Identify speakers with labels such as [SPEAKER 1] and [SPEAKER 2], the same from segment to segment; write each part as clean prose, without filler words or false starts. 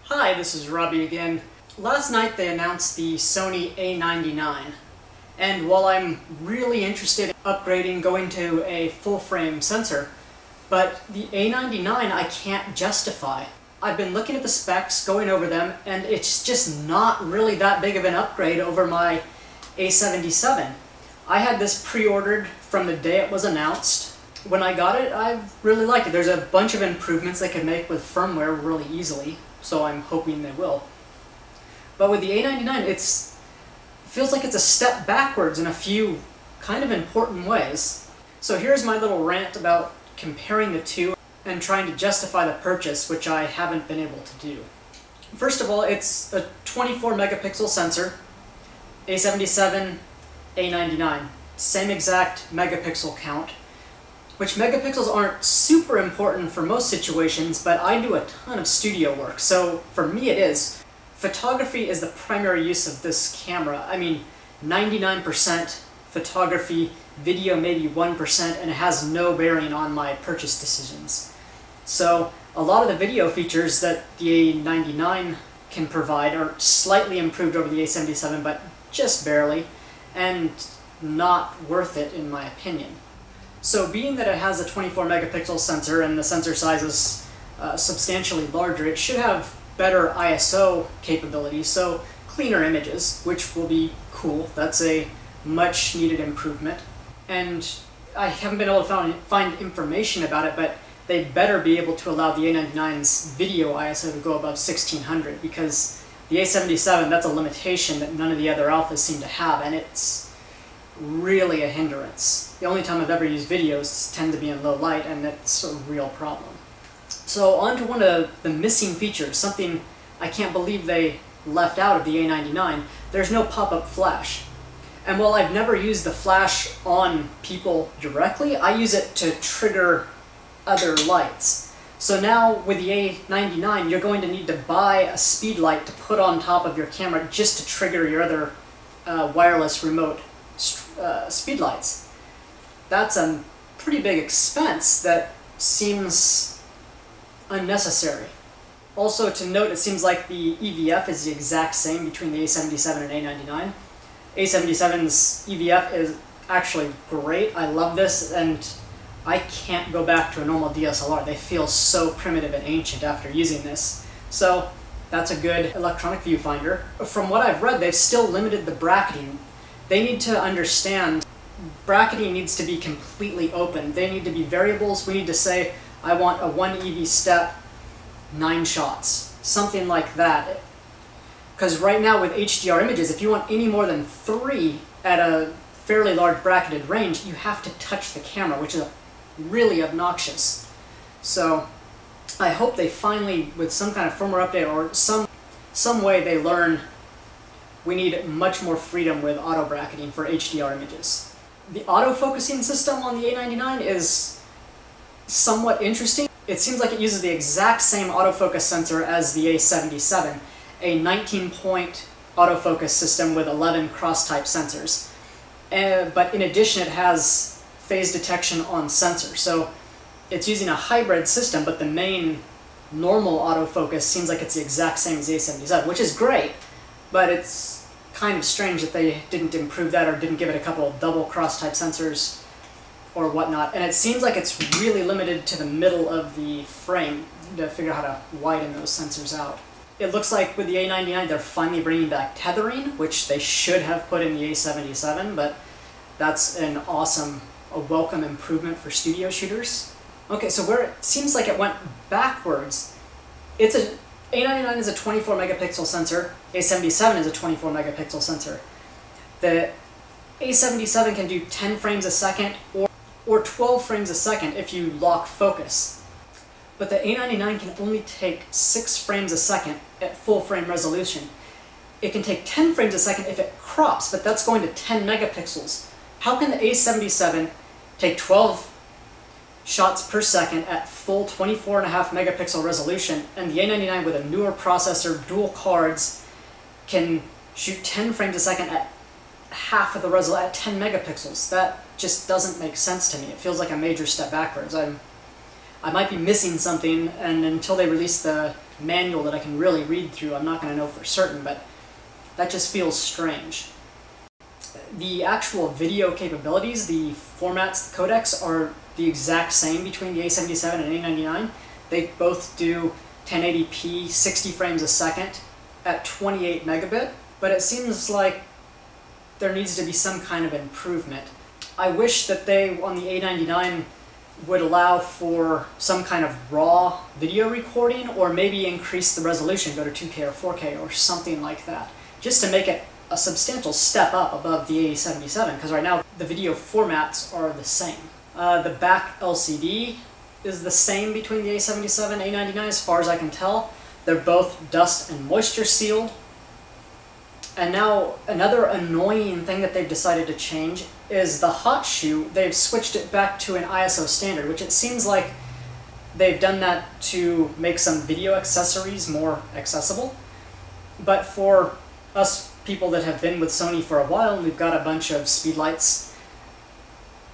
[SPEAKER 1] Hi, this is Robbie again. Last night they announced the Sony a99, and while I'm really interested in upgrading, going to a full-frame sensor, but the a99 I can't justify. I've been looking at the specs, going over them, and it's just not really that big of an upgrade over my a77. I had this pre-ordered from the day it was announced. When I got it, I really liked it. There's a bunch of improvements they can make with firmware really easily, so I'm hoping they will. But with the a99, it feels like it's a step backwards in a few kind of important ways. So here's my little rant about comparing the two and trying to justify the purchase, which I haven't been able to do. First of all, it's a 24 megapixel sensor, a77, a99, same exact megapixel count, which megapixels aren't super important for most situations, but I do a ton of studio work, so for me it is. Photography is the primary use of this camera. I mean, 99% photography, video maybe 1%, and it has no bearing on my purchase decisions. So a lot of the video features that the a99 can provide are slightly improved over the a77, but just barely, and not worth it in my opinion. So being that it has a 24 megapixel sensor and the sensor size is substantially larger, it should have better ISO capabilities, so cleaner images, which will be cool. That's a much needed improvement. And I haven't been able to find information about it, but they better be able to allow the a99's video ISO to go above 1600, because the a77, that's a limitation that none of the other alphas seem to have, and it's really a hindrance. The only time I've ever used videos tend to be in low light, and that's a real problem. So on to one of the missing features, something I can't believe they left out of the a99. There's no pop-up flash. And while I've never used the flash on people directly, I use it to trigger other lights. So now with the a99, you're going to need to buy a speed light to put on top of your camera just to trigger your other wireless remote speed lights. That's a pretty big expense that seems unnecessary. Also to note, it seems like the EVF is the exact same between the a77 and a99. a77's EVF is actually great. I love this, and I can't go back to a normal DSLR. They feel so primitive and ancient after using this. So that's a good electronic viewfinder. From what I've read, they've still limited the bracketing. They need to understand bracketing needs to be completely open. They need to be variables. We need to say, I want a 1 EV step, 9 shots, something like that. Because right now with HDR images, if you want any more than 3 at a fairly large bracketed range, you have to touch the camera, which is really obnoxious. So I hope they finally, with some kind of firmware update or some way they learn we need much more freedom with auto bracketing for HDR images. The autofocusing system on the a99 is somewhat interesting. It seems like it uses the exact same autofocus sensor as the a77, a 19-point autofocus system with 11 cross-type sensors. But in addition, it has phase detection on sensor. So it's using a hybrid system, but the main normal autofocus seems like it's the exact same as the a77, which is great. But it's kind of strange that they didn't improve that or didn't give it a couple of double cross-type sensors or whatnot. And it seems like it's really limited to the middle of the frame to figure out how to widen those sensors out. It looks like with the a99 they're finally bringing back tethering, which they should have put in the a77, but that's an awesome, a welcome improvement for studio shooters. Okay, so where it seems like it went backwards, a99 is a 24 megapixel sensor, a77 is a 24 megapixel sensor. The a77 can do 10 frames a second or 12 frames a second if you lock focus. But the a99 can only take 6 frames a second at full frame resolution. It can take 10 frames a second if it crops, but that's going to 10 megapixels. How can the a77 take 12 shots per second at full 24.5 megapixel resolution, and the a99 with a newer processor, dual cards, can shoot 10 frames a second at half of the resolution, at 10 megapixels? That just doesn't make sense to me. It feels like a major step backwards. I might be missing something, and until they release the manual that I can really read through. I'm not going to know for certain, but that just feels strange. The actual video capabilities, the formats, the codecs, are the exact same between the a77 and a99. They both do 1080p 60 frames a second at 28 megabit, but it seems like there needs to be some kind of improvement. I wish that they, on the a99, would allow for some kind of raw video recording, or maybe increase the resolution, go to 2K or 4K or something like that, just to make it a substantial step up above the a77, because right now the video formats are the same. The back LCD is the same between the a77 and a99 as far as I can tell. They're both dust and moisture sealed. And now another annoying thing that they've decided to change is the hot shoe. They've switched it back to an ISO standard, which it seems like they've done that to make some video accessories more accessible. But for us people that have been with Sony for a while, and we've got a bunch of speedlights,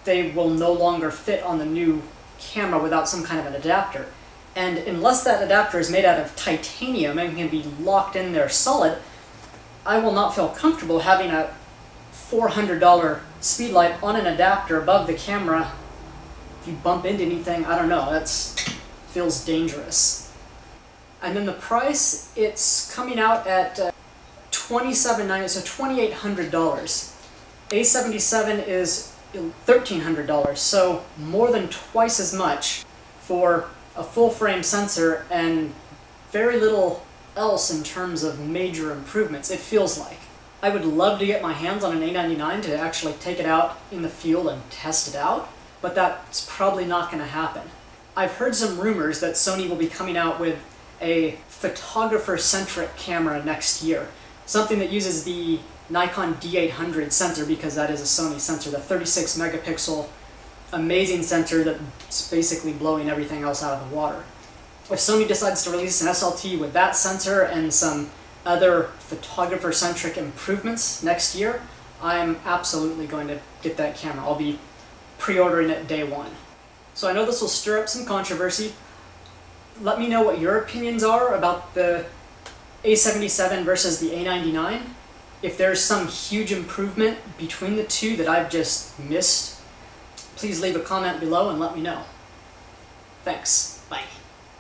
[SPEAKER 1] they will no longer fit on the new camera without some kind of an adapter. And unless that adapter is made out of titanium and can be locked in there solid, I will not feel comfortable having a $400 speedlight on an adapter above the camera. If you bump into anything, I don't know, that feels dangerous. And then the price, it's coming out at $2,790, so $2,800. A77 is $1,300, so more than twice as much for a full-frame sensor and very little else in terms of major improvements, it feels like. I would love to get my hands on an a99 to actually take it out in the field and test it out, but that's probably not going to happen. I've heard some rumors that Sony will be coming out with a photographer-centric camera next year, something that uses the Nikon D800 sensor, because that is a Sony sensor, the 36 megapixel amazing sensor that's basically blowing everything else out of the water. If Sony decides to release an SLT with that sensor and some other photographer-centric improvements next year, I'm absolutely going to get that camera. I'll be pre-ordering it day one. So I know this will stir up some controversy. Let me know what your opinions are about the a77 versus the a99. If there's some huge improvement between the two that I've just missed, please leave a comment below and let me know. Thanks.